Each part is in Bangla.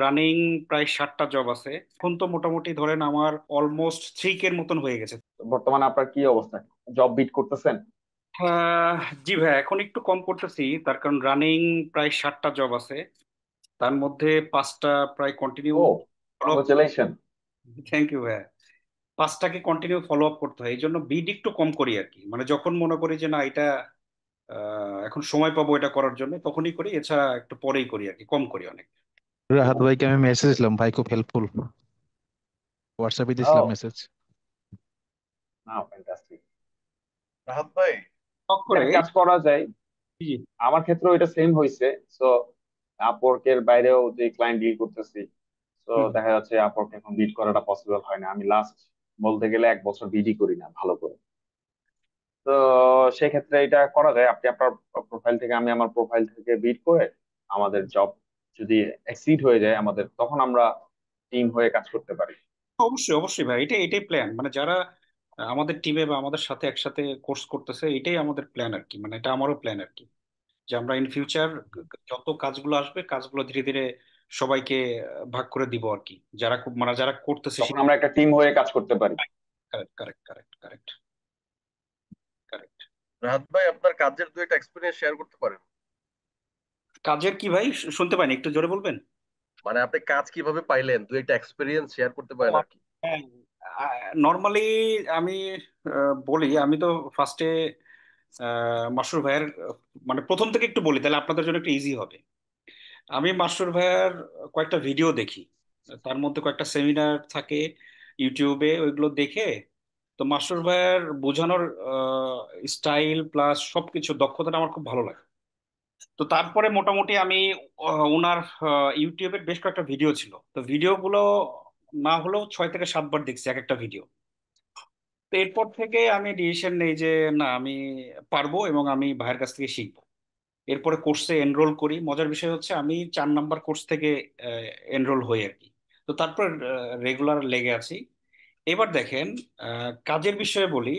রানিং প্রায় 7টা জব আছে। এখন তো মোটামুটি ধরেন আমার অলমোস্ট 3K এর মতন হয়ে গেছে। তো বর্তমানে আপনার কি অবস্থা? জব বিট করতেছেন? আহ, জি ভাই, এখন একটু কম করতেছি, তার কারণ রানিং প্রায় 7টা জব আছে। তার মধ্যে 5টা প্রায় কন্টিনিউ ও, follow up. Congratulation. Thank you ভাই। 5টাকে কন্টিনিউ ফলো আপ করতে হয়, এই জন্য বিড একটু কম করি আর কি। মানে যখন মনে করি যে না এটা এখন সময় পাবো এটা করার জন্য তখনই করি, এছাড়া একটু পরেই করি আর কি, কম করি অনেক। রাহাত ভাইকে আমি মেসেজ দিলাম, ভাই খুব হেল্পফুল, হোয়াটসঅ্যাপে দিয়েছিলাম ও, মেসেজ। না, ফ্যান্টাস্টিক। রাহাত ভাই। শখ করে। কাজ করা যায়। জি। আমার ক্ষেত্রেও এটা সেম হয়েছে। সো আপওয়ার্কের বাইরেও যে ক্লায়েন্ট ডিল করতেছি, তো হুম। দেখা যাচ্ছে আপওয়ার্ক এখন বিড করাটা পসিবল হয় না। আমি লাস্ট বলতে গেলে 1 বছর বিডই করি না ভালো করে। তো সেক্ষেত্রে এটা করা যায়, আপনি আপনার প্রোফাইল থেকে, আমি আমার প্রোফাইল থেকে বিড করে আমাদের জব যদি এক্সিড হয়ে যায় আমাদের, তখন আমরা টিম হয়ে কাজ করতে পারি। অবশ্যই অবশ্যই ভাই, এটাই প্ল্যান। মানে যারা আমাদের টিমে বা আমাদের সাথে একসাথে কোর্স করতেছে, এটাই আমাদের প্ল্যান আর কি। মানে এটা আমারও প্ল্যান আর কি, যে আমরা ইন ফিউচার যত কাজগুলো আসবে কাজগুলো ধীরে ধীরে সবাইকে ভাগ করে দিব আর কি, যারা মানে যারা করতেছে। তখন আমরা একটা টিম হয়ে কাজ করতে পারি। Correct correct correct correct correct. Rahat ভাই, আপনার কাজের দু একটা এক্সপিরিয়েন্স শেয়ার করতে পারেন? কাজের কি ভাই? শুনতে পাইনি, একটু জোরে বলবেন। মানে আপনি কাজ কিভাবে পাইলেন, দু একটা এক্সপিরিয়েন্স শেয়ার করতে পারেন আর কি। নর্মালি আমি বলি, আমি তো ফার্স্টে মাসুর ভাইয়ের মানে প্রথম থেকে একটু বলি, তাহলে আপনাদের জন্য একটু ইজি হবে। আমি মাসুর ভাইয়ার কয়েকটা ভিডিও দেখি, তার মধ্যে কয়েকটা সেমিনার থাকে ইউটিউবে, ওইগুলো দেখে তো মাসুর ভাইয়ার বোঝানোর স্টাইল প্লাস সবকিছু দক্ষতাটা আমার খুব ভালো লাগে। তো তারপরে মোটামুটি আমি ওনার ইউটিউবের বেশ কয়েকটা ভিডিও ছিল, তো ভিডিওগুলো না হলেও 6 থেকে 7 বার দেখছি এক একটা ভিডিও। তো এরপর থেকে আমি ডিসিশন নেই যে না, আমি পারবো এবং আমি ভাইয়ের কাছ থেকে শিখবো। এরপরে কোর্সে এনরোল করি। মজার বিষয় হচ্ছে আমি 4 নাম্বার কোর্স থেকে এনরোল হই আর কি। তো তারপর রেগুলার লেগে আছি। এবার দেখেন, কাজের বিষয়ে বলি।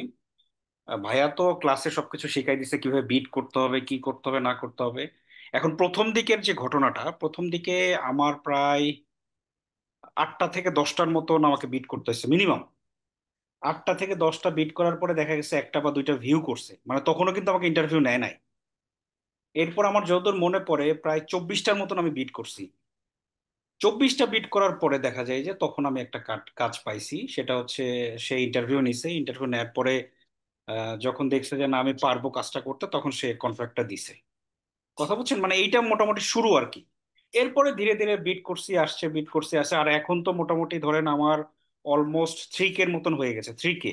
ভাইয়া তো ক্লাসে সবকিছু শিখাই দিছে, কিভাবে বিট করতে হবে, কি করতে হবে না করতে হবে। এখন প্রথম দিকের যে ঘটনাটা, প্রথম দিকে আমার প্রায় 8টা থেকে 10টার মতন আমাকে বিট করতে হচ্ছে মিনিমাম। 8টা থেকে 10টা বিট করার পরে দেখা গেছে একটা বা দুইটা ভিউ করছে, মানে তখনও কিন্তু আমাকে ইন্টারভিউ নেয় নাই। এরপর আমার যতদূর মনে পড়ে প্রায় 24টার মতন আমি বিট করছি। 24টা বিট করার পরে দেখা যায় যে তখন আমি একটা কাজ পাইছি, সেটা হচ্ছে সে ইন্টারভিউ নিছে। ইন্টারভিউ নেওয়ার পরে যখন দেখছে যে না আমি পারবো কাজটা করতে, তখন সে কন্ট্রাক্টটা দিছে। কথা বলছেন, মানে এইটা মোটামুটি শুরু আর কি। এরপরে ধীরে ধীরে বিট করছি আসছে, বিট করছি আসছে, আর এখন তো মোটামুটি ধরেন আমার অলমোস্ট 3K এর মতন হয়ে গেছে। 3K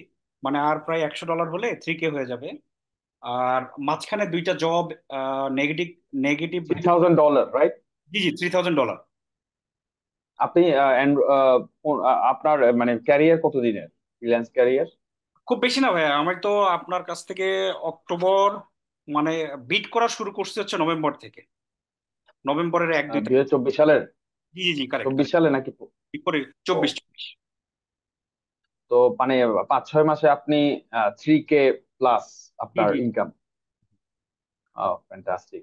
মানে আর প্রায় $100 হলে 3K হয়ে যাবে। আর মাঝখানে দুইটা জব নেগেটিভ নেগেটিভ। $3,000, রাইট? জি জি, $3000। আপনি আপনার মানে ক্যারিয়ার কতদিনের, ফ্রিল্যান্স ক্যারিয়ার? খুব বেশি না ভাইয়া, আমি তো আপনার কাছ থেকে অক্টোবর, মানে বিট করা শুরু করছি হচ্ছে নভেম্বর থেকে, নভেম্বরের 1-2 তারিখ। 2024 সালের? জি জি জি, কারেক্ট 24 কারেক্ট। সালে নাকি? ঠিক করে ও, 24-24। তো মানে 5-6 মাসে আপনি 3K প্লাস জি আপনার জি। ইনকাম। ফ্যান্টাস্টিক।